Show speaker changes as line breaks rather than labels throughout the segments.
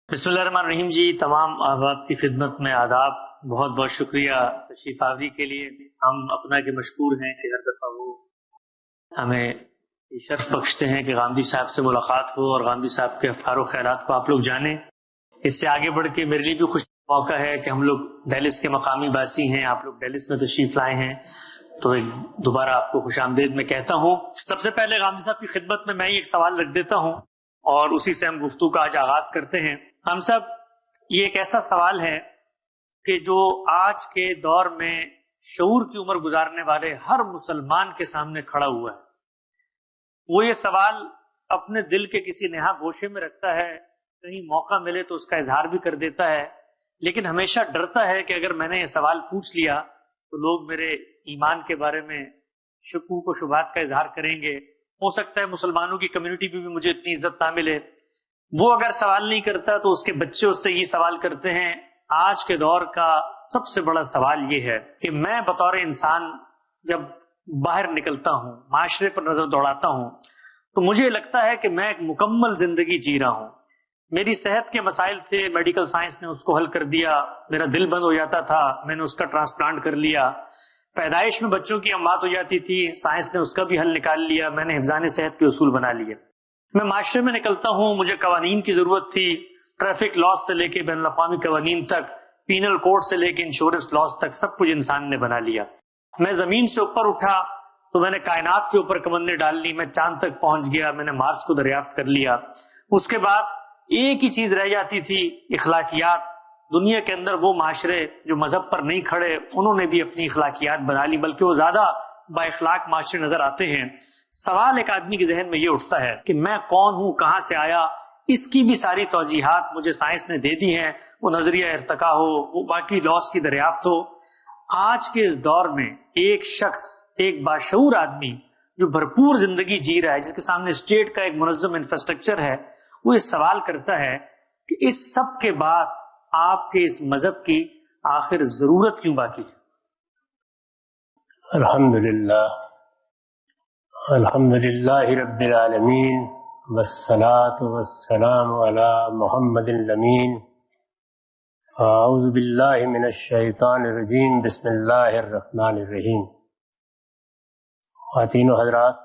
بسم اللہ الرحمن الرحیم جی، تمام احباب کی خدمت میں آداب. بہت بہت شکریہ تشریف آوری کے لیے. ہم اپنا کے مشکور ہیں کہ ہر دفعہ وہ ہمیں یہ شرف بخشتے ہیں کہ غامدی صاحب سے ملاقات ہو اور غامدی صاحب کے افکار و خیالات کو آپ لوگ جانیں. اس سے آگے بڑھ کے میرے لیے بھی خوش موقع ہے کہ ہم لوگ ڈیلس کے مقامی باسی ہیں، آپ لوگ ڈیلس میں تشریف لائے ہیں، تو دوبارہ آپ کو خوش آمدید میں کہتا ہوں. سب سے پہلے غامدی صاحب کی خدمت میں ایک سوال رکھ دیتا ہوں اور اسی سے ہم گفتگو کا آج آغاز کرتے ہیں. ہم سب یہ ایک ایسا سوال ہے کہ جو آج کے دور میں شعور کی عمر گزارنے والے ہر مسلمان کے سامنے کھڑا ہوا ہے. وہ یہ سوال اپنے دل کے کسی نہا گوشے میں رکھتا ہے، کہیں موقع ملے تو اس کا اظہار بھی کر دیتا ہے، لیکن ہمیشہ ڈرتا ہے کہ اگر میں نے یہ سوال پوچھ لیا تو لوگ میرے ایمان کے بارے میں شکوک و شبہات کا اظہار کریں گے. ہو سکتا ہے مسلمانوں کی کمیونٹی بھی مجھے اتنی عزت نہ ملے. وہ اگر سوال نہیں کرتا تو اس کے بچے اس سے یہ سوال کرتے ہیں. آج کے دور کا سب سے بڑا سوال یہ ہے کہ میں بطور انسان جب باہر نکلتا ہوں، معاشرے پر نظر دوڑاتا ہوں، تو مجھے لگتا ہے کہ میں ایک مکمل زندگی جی رہا ہوں. میری صحت کے مسائل تھے، میڈیکل سائنس نے اس کو حل کر دیا. میرا دل بند ہو جاتا تھا، میں نے اس کا ٹرانسپلانٹ کر لیا. پیدائش میں بچوں کی اموات ہو جاتی تھی، سائنس نے اس کا بھی حل نکال لیا. میں نے حفظان صحت کے اصول بنا لیے. میں معاشرے میں نکلتا ہوں، مجھے قوانین کی ضرورت تھی، ٹریفک لاس سے لے کے بین الاقوامی قوانین تک، پینل کوڈ سے لے کے انشورنس لاس تک، سب کچھ انسان نے بنا لیا. میں زمین سے اوپر اٹھا تو میں نے کائنات کے اوپر کمندیں ڈال لی. میں چاند تک پہنچ گیا، میں نے مارس کو دریافت کر لیا. اس کے بعد ایک ہی چیز رہ جاتی تھی، اخلاقیات. دنیا کے اندر وہ معاشرے جو مذہب پر نہیں کھڑے، انہوں نے بھی اپنی اخلاقیات بنا لی، بلکہ وہ زیادہ با اخلاق معاشرے نظر آتے ہیں. سوال ایک آدمی کے ذہن میں یہ اٹھتا ہے کہ میں کون ہوں، کہاں سے آیا. اس کی بھی ساری توجیحات مجھے سائنس نے دے دی ہیں، وہ نظریہ ارتقا ہو، وہ باقی لاس کی دریافت ہو. آج کے اس دور میں ایک شخص، ایک باشعور آدمی جو بھرپور زندگی جی رہا ہے، جس کے سامنے اسٹیٹ کا ایک منظم انفراسٹرکچر ہے، وہ یہ سوال کرتا ہے کہ اس سب کے بعد آپ کے اس مذہب کی آخر ضرورت کیوں باقی ہے؟
الحمدللہ رب العالمین والصلاة والسلام علی محمد الامین. اعوذ باللہ من الشیطان الرجیم. بسم اللہ الرحمن الرحیم. خواتین و حضرات،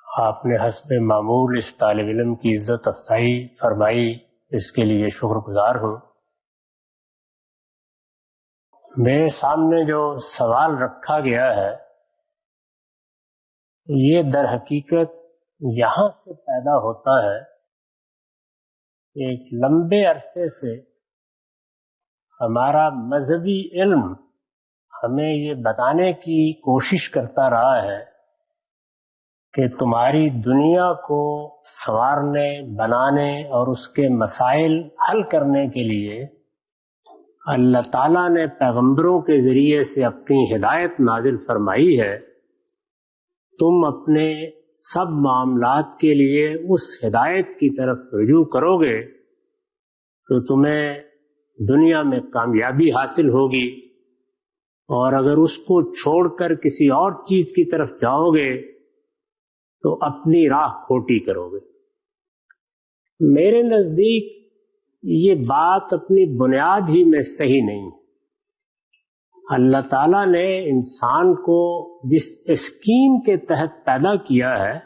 آپ نے حسب معمول اس طالب علم کی عزت افزائی فرمائی، اس کے لیے شکر گزار ہوں. میرے سامنے جو سوال رکھا گیا ہے یہ در حقیقت یہاں سے پیدا ہوتا ہے. ایک لمبے عرصے سے ہمارا مذہبی علم ہمیں یہ بتانے کی کوشش کرتا رہا ہے کہ تمہاری دنیا کو سنوارنے، بنانے اور اس کے مسائل حل کرنے کے لیے اللہ تعالیٰ نے پیغمبروں کے ذریعے سے اپنی ہدایت نازل فرمائی ہے. تم اپنے سب معاملات کے لیے اس ہدایت کی طرف رجوع کرو گے تو تمہیں دنیا میں کامیابی حاصل ہوگی، اور اگر اس کو چھوڑ کر کسی اور چیز کی طرف جاؤ گے تو اپنی راہ کھوٹی کرو گے. میرے نزدیک یہ بات اپنی بنیاد ہی میں صحیح نہیں. اللہ تعالیٰ نے انسان کو جس اسکیم کے تحت پیدا کیا ہے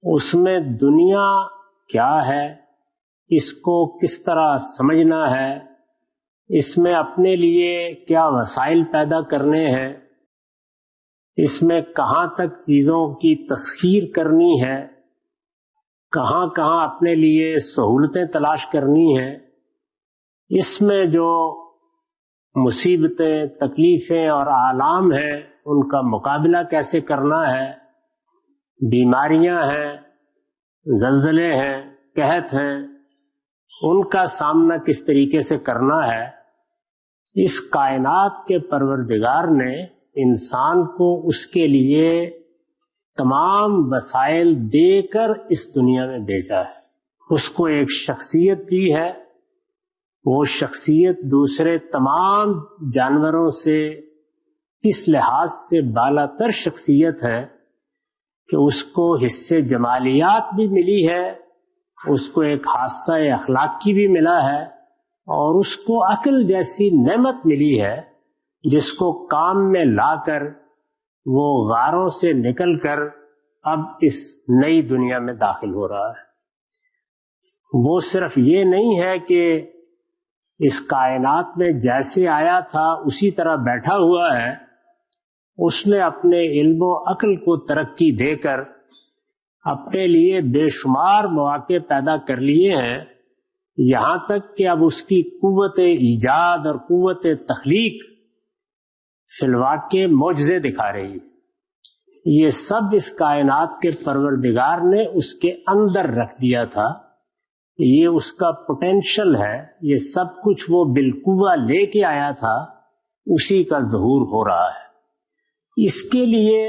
اس میں دنیا کیا ہے، اس کو کس طرح سمجھنا ہے، اس میں اپنے لیے کیا وسائل پیدا کرنے ہیں، اس میں کہاں تک چیزوں کی تسخیر کرنی ہے، کہاں کہاں اپنے لیے سہولتیں تلاش کرنی ہیں، اس میں جو مصیبتیں، تکلیفیں اور آلام ہیں ان کا مقابلہ کیسے کرنا ہے، بیماریاں ہیں، زلزلے ہیں، قحط ہیں، ان کا سامنا کس طریقے سے کرنا ہے. اس کائنات کے پروردگار نے انسان کو اس کے لیے تمام وسائل دے کر اس دنیا میں بھیجا ہے. اس کو ایک شخصیت دی ہے. وہ شخصیت دوسرے تمام جانوروں سے اس لحاظ سے بالا تر شخصیت ہے کہ اس کو حصے جمالیات بھی ملی ہے، اس کو ایک حادثہ اخلاقی بھی ملا ہے اور اس کو عقل جیسی نعمت ملی ہے جس کو کام میں لا کر وہ غاروں سے نکل کر اب اس نئی دنیا میں داخل ہو رہا ہے۔ وہ صرف یہ نہیں ہے کہ اس کائنات میں جیسے آیا تھا اسی طرح بیٹھا ہوا ہے، اس نے اپنے علم و عقل کو ترقی دے کر اپنے لیے بے شمار مواقع پیدا کر لیے ہیں، یہاں تک کہ اب اس کی قوت ایجاد اور قوت تخلیق فی الواقع معجزے دکھا رہی ہے۔ یہ سب اس کائنات کے پروردگار نے اس کے اندر رکھ دیا تھا، یہ اس کا پوٹینشل ہے، یہ سب کچھ وہ بالقوہ لے کے آیا تھا، اسی کا ظہور ہو رہا ہے۔ اس کے لیے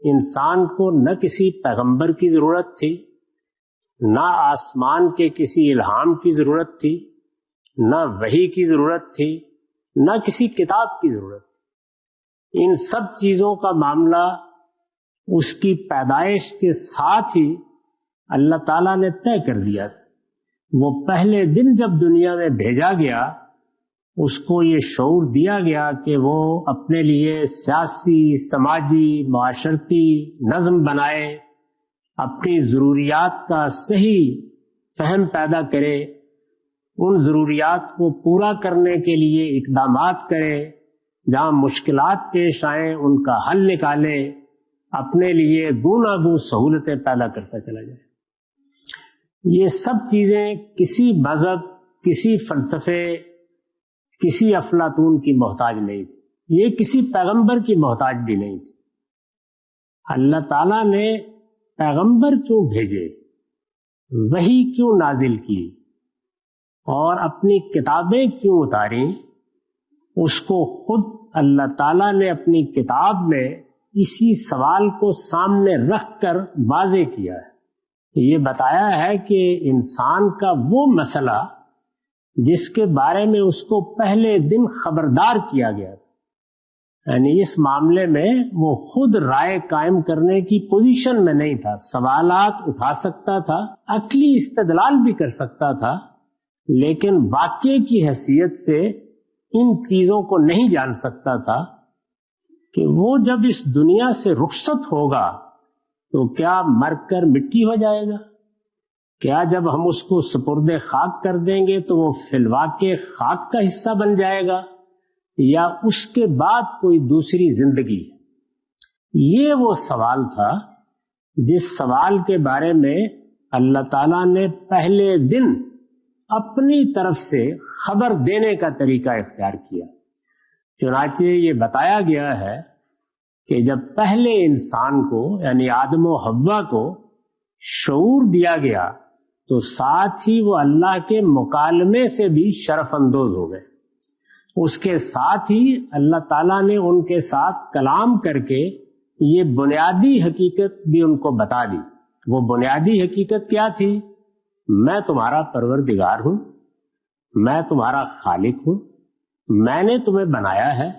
انسان کو نہ کسی پیغمبر کی ضرورت تھی، نہ آسمان کے کسی الہام کی ضرورت تھی، نہ وحی کی ضرورت تھی، نہ کسی کتاب کی ضرورت تھی۔ ان سب چیزوں کا معاملہ اس کی پیدائش کے ساتھ ہی اللہ تعالیٰ نے طے کر دیا تھا۔ وہ پہلے دن جب دنیا میں بھیجا گیا، اس کو یہ شعور دیا گیا کہ وہ اپنے لیے سیاسی، سماجی، معاشرتی نظم بنائے، اپنی ضروریات کا صحیح فہم پیدا کرے، ان ضروریات کو پورا کرنے کے لیے اقدامات کرے، جہاں مشکلات پیش آئیں ان کا حل نکالے، اپنے لیے گوناگون سہولتیں پیدا کرتا چلا جائے۔ یہ سب چیزیں کسی مذہب، کسی فلسفے، کسی افلاطون کی محتاج نہیں تھی، یہ کسی پیغمبر کی محتاج بھی نہیں تھی۔ اللہ تعالیٰ نے پیغمبر کیوں بھیجے، وحی کیوں نازل کی اور اپنی کتابیں کیوں اتاری، اس کو خود اللہ تعالیٰ نے اپنی کتاب میں اسی سوال کو سامنے رکھ کر واضح کیا ہے۔ یہ بتایا ہے کہ انسان کا وہ مسئلہ جس کے بارے میں اس کو پہلے دن خبردار کیا گیا تھا، یعنی اس معاملے میں وہ خود رائے قائم کرنے کی پوزیشن میں نہیں تھا، سوالات اٹھا سکتا تھا، عقلی استدلال بھی کر سکتا تھا، لیکن واقعے کی حیثیت سے ان چیزوں کو نہیں جان سکتا تھا کہ وہ جب اس دنیا سے رخصت ہوگا تو کیا مر کر مٹی ہو جائے گا، کیا جب ہم اس کو سپرد خاک کر دیں گے تو وہ فی الواقع خاک کا حصہ بن جائے گا، یا اس کے بعد کوئی دوسری زندگی۔ یہ وہ سوال تھا جس سوال کے بارے میں اللہ تعالیٰ نے پہلے دن اپنی طرف سے خبر دینے کا طریقہ اختیار کیا۔ چنانچہ یہ بتایا گیا ہے کہ جب پہلے انسان کو یعنی آدم و حوا کو شعور دیا گیا تو ساتھ ہی وہ اللہ کے مکالمے سے بھی شرف اندوز ہو گئے، اس کے ساتھ ہی اللہ تعالیٰ نے ان کے ساتھ کلام کر کے یہ بنیادی حقیقت بھی ان کو بتا دی۔ وہ بنیادی حقیقت کیا تھی؟ میں تمہارا پروردگار ہوں، میں تمہارا خالق ہوں، میں نے تمہیں بنایا ہے،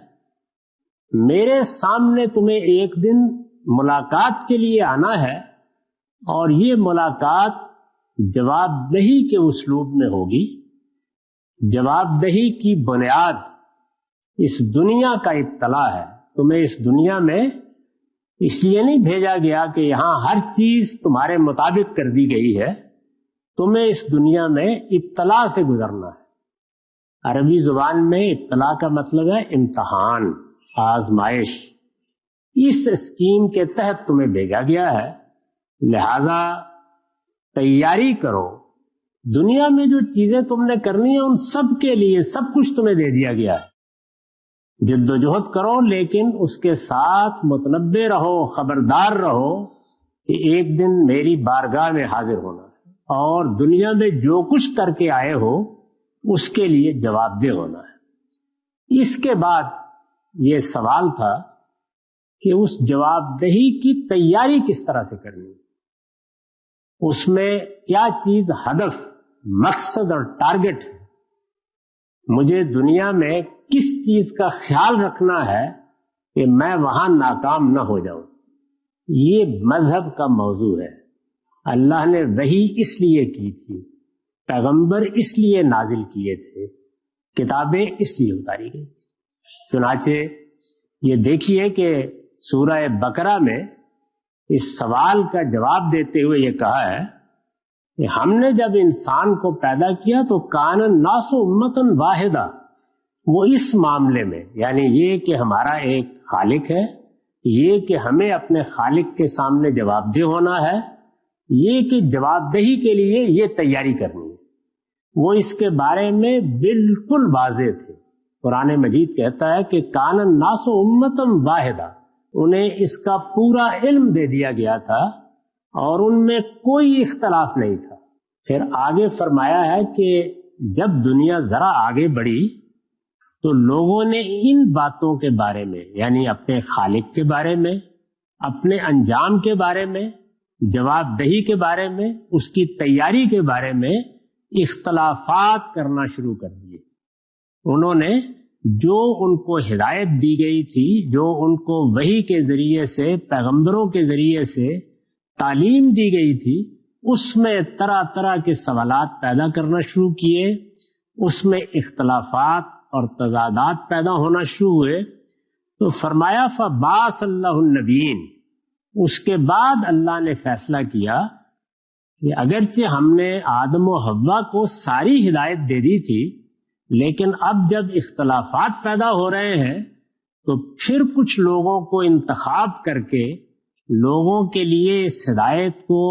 میرے سامنے تمہیں ایک دن ملاقات کے لیے آنا ہے، اور یہ ملاقات جواب دہی کے اسلوب میں ہوگی۔ جواب دہی کی بنیاد اس دنیا کا اطلاع ہے۔ تمہیں اس دنیا میں اس لیے نہیں بھیجا گیا کہ یہاں ہر چیز تمہارے مطابق کر دی گئی ہے، تمہیں اس دنیا میں اطلاع سے گزرنا ہے۔ عربی زبان میں اطلاع کا مطلب ہے امتحان، آزمائش۔ اس اسکیم کے تحت تمہیں بھیجا گیا ہے، لہذا تیاری کرو۔ دنیا میں جو چیزیں تم نے کرنی ہیں ان سب کے لیے سب کچھ تمہیں دے دیا گیا ہے۔ جد و جہد کرو، لیکن اس کے ساتھ متنبہ رہو، خبردار رہو کہ ایک دن میری بارگاہ میں حاضر ہونا ہے، اور دنیا میں جو کچھ کر کے آئے ہو اس کے لیے جواب دہ ہونا ہے۔ اس کے بعد یہ سوال تھا کہ اس جواب دہی کی تیاری کس طرح سے کرنی، اس میں کیا چیز ہدف، مقصد اور ٹارگٹ ہے، مجھے دنیا میں کس چیز کا خیال رکھنا ہے کہ میں وہاں ناکام نہ ہو جاؤں۔ یہ مذہب کا موضوع ہے، اللہ نے وحی اس لیے کی تھی، پیغمبر اس لیے نازل کیے تھے، کتابیں اس لیے اتاری گئی تھی۔ چنانچہ یہ دیکھیے کہ سورہ بقرہ میں اس سوال کا جواب دیتے ہوئے یہ کہا ہے کہ ہم نے جب انسان کو پیدا کیا تو کان الناس امۃ واحدہ، وہ اس معاملے میں، یعنی یہ کہ ہمارا ایک خالق ہے، یہ کہ ہمیں اپنے خالق کے سامنے جواب دہ ہونا ہے، یہ کہ جواب دہی کے لیے یہ تیاری کرنی ہے، وہ اس کے بارے میں بالکل واضح تھے۔ قرآن مجید کہتا ہے کہ کان الناس امۃ واحدہ، انہیں اس کا پورا علم دے دیا گیا تھا اور ان میں کوئی اختلاف نہیں تھا۔ پھر آگے فرمایا ہے کہ جب دنیا ذرا آگے بڑھی تو لوگوں نے ان باتوں کے بارے میں، یعنی اپنے خالق کے بارے میں، اپنے انجام کے بارے میں، جواب دہی کے بارے میں، اس کی تیاری کے بارے میں اختلافات کرنا شروع کر دیے۔ انہوں نے جو ان کو ہدایت دی گئی تھی، جو ان کو وحی کے ذریعے سے، پیغمبروں کے ذریعے سے تعلیم دی گئی تھی، اس میں طرح طرح کے سوالات پیدا کرنا شروع کیے، اس میں اختلافات اور تضادات پیدا ہونا شروع ہوئے۔ تو فرمایا فبعث اللہ النبیین، اس کے بعد اللہ نے فیصلہ کیا کہ اگرچہ ہم نے آدم و حوا کو ساری ہدایت دے دی تھی، لیکن اب جب اختلافات پیدا ہو رہے ہیں تو پھر کچھ لوگوں کو انتخاب کر کے لوگوں کے لیے اس ہدایت کو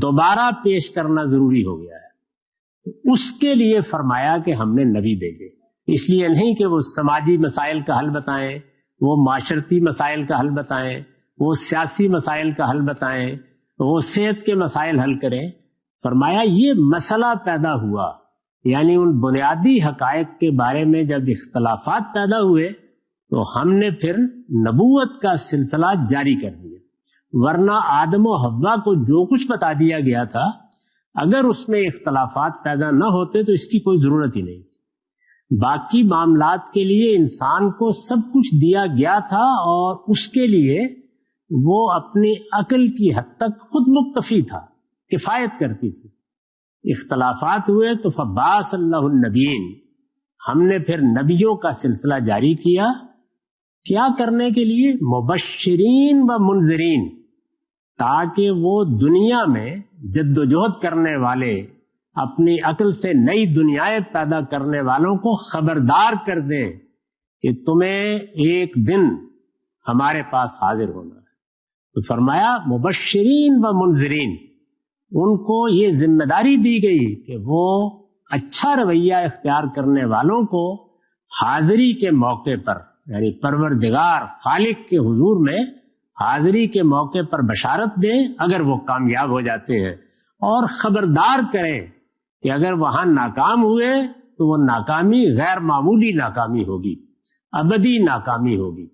دوبارہ پیش کرنا ضروری ہو گیا ہے۔ اس کے لیے فرمایا کہ ہم نے نبی بھیجے، اس لیے نہیں کہ وہ سماجی مسائل کا حل بتائیں، وہ معاشرتی مسائل کا حل بتائیں، وہ سیاسی مسائل کا حل بتائیں، وہ صحت کے مسائل حل کریں۔ فرمایا یہ مسئلہ پیدا ہوا، یعنی ان بنیادی حقائق کے بارے میں جب اختلافات پیدا ہوئے تو ہم نے پھر نبوت کا سلسلہ جاری کر دیا، ورنہ آدم و حوا کو جو کچھ بتا دیا گیا تھا، اگر اس میں اختلافات پیدا نہ ہوتے تو اس کی کوئی ضرورت ہی نہیں تھی۔ باقی معاملات کے لیے انسان کو سب کچھ دیا گیا تھا اور اس کے لیے وہ اپنی عقل کی حد تک خود مکتفی تھا، کفایت کرتی تھی۔ اختلافات ہوئے تو فبعث اللہ النبیین، ہم نے پھر نبیوں کا سلسلہ جاری کیا، کیا کرنے کے لیے؟ مبشرین و منذرین، تاکہ وہ دنیا میں جد و جہد کرنے والے، اپنی عقل سے نئی دنیایں پیدا کرنے والوں کو خبردار کر دیں کہ تمہیں ایک دن ہمارے پاس حاضر ہونا ہے۔ تو فرمایا مبشرین و منذرین، ان کو یہ ذمہ داری دی گئی کہ وہ اچھا رویہ اختیار کرنے والوں کو حاضری کے موقع پر، یعنی پروردگار خالق کے حضور میں حاضری کے موقع پر بشارت دیں اگر وہ کامیاب ہو جاتے ہیں، اور خبردار کریں کہ اگر وہاں ناکام ہوئے تو وہ ناکامی غیر معمولی ناکامی ہوگی، ابدی ناکامی ہوگی۔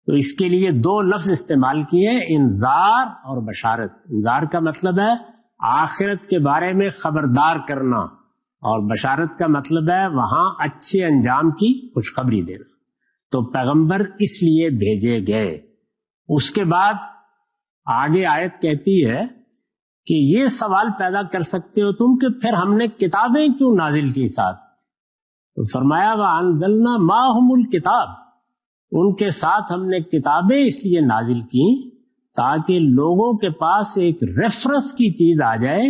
تو اس کے لیے دو لفظ استعمال کیے، انذار اور بشارت۔ انذار کا مطلب ہے آخرت کے بارے میں خبردار کرنا، اور بشارت کا مطلب ہے وہاں اچھے انجام کی خوشخبری دینا۔ تو پیغمبر اس لیے بھیجے گئے۔ اس کے بعد آگے آیت کہتی ہے کہ یہ سوال پیدا کر سکتے ہو تم کہ پھر ہم نے کتابیں کیوں نازل کی ساتھ؟ تو فرمایا وَأَنزَلْنَا مَعَهُمُ الْكِتَابَ، ان کے ساتھ ہم نے کتابیں اس لیے نازل کی تاکہ لوگوں کے پاس ایک ریفرنس کی چیز آ جائے،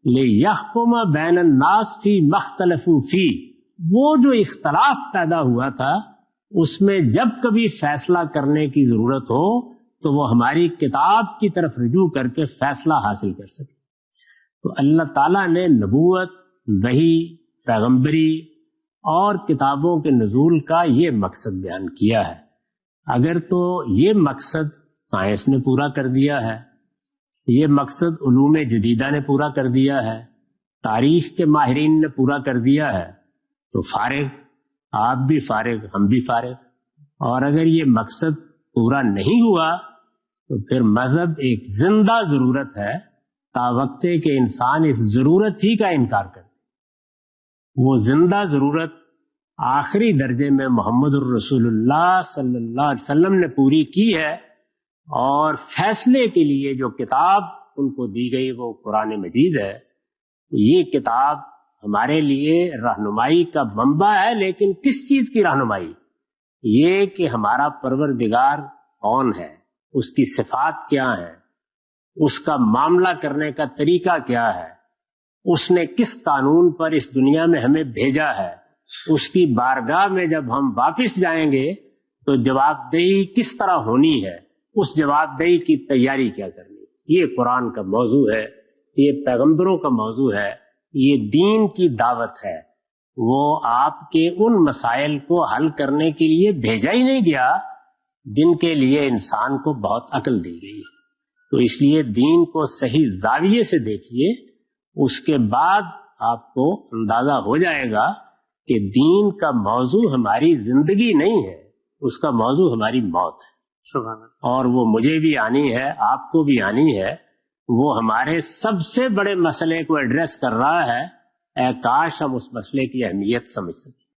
لِيَحْكُمَ بَيْنَ النَّاسِ فِي مَا اخْتَلَفُوا فِيهِ، وہ جو اختلاف پیدا ہوا تھا اس میں جب کبھی فیصلہ کرنے کی ضرورت ہو تو وہ ہماری کتاب کی طرف رجوع کر کے فیصلہ حاصل کر سکے۔ تو اللہ تعالیٰ نے نبوت، وحی، پیغمبری اور کتابوں کے نزول کا یہ مقصد بیان کیا ہے۔ اگر تو یہ مقصد سائنس نے پورا کر دیا ہے، یہ مقصد علوم جدیدہ نے پورا کر دیا ہے، تاریخ کے ماہرین نے پورا کر دیا ہے، تو فارغ، آپ بھی فارغ، ہم بھی فارغ۔ اور اگر یہ مقصد پورا نہیں ہوا تو پھر مذہب ایک زندہ ضرورت ہے، تا وقت کہ انسان اس ضرورت ہی کا انکار کرے۔ وہ زندہ ضرورت آخری درجے میں محمد الرسول اللہ صلی اللہ علیہ وسلم نے پوری کی ہے، اور فیصلے کے لیے جو کتاب ان کو دی گئی وہ قرآن مجید ہے. یہ کتاب ہمارے لیے رہنمائی کا منبع ہے، لیکن کس چیز کی رہنمائی؟ یہ کہ ہمارا پروردگار کون ہے، اس کی صفات کیا ہیں، اس کا معاملہ کرنے کا طریقہ کیا ہے، اس نے کس قانون پر اس دنیا میں ہمیں بھیجا ہے، اس کی بارگاہ میں جب ہم واپس جائیں گے تو جواب دہی کس طرح ہونی ہے، اس جواب دہی کی تیاری کیا کرنی. یہ قرآن کا موضوع ہے، یہ پیغمبروں کا موضوع ہے، یہ دین کی دعوت ہے. وہ آپ کے ان مسائل کو حل کرنے کے لیے بھیجا ہی نہیں گیا جن کے لیے انسان کو بہت عقل دی گئی. تو اس لیے دین کو صحیح زاویے سے دیکھیے، اس کے بعد آپ کو اندازہ ہو جائے گا کہ دین کا موضوع ہماری زندگی نہیں ہے، اس کا موضوع ہماری موت ہے.
سبحان اللہ.
اور وہ مجھے بھی آنی ہے، آپ کو بھی آنی ہے. وہ ہمارے سب سے بڑے مسئلے کو ایڈریس کر رہا ہے. اے کاش ہم اس مسئلے کی اہمیت سمجھ سکیں.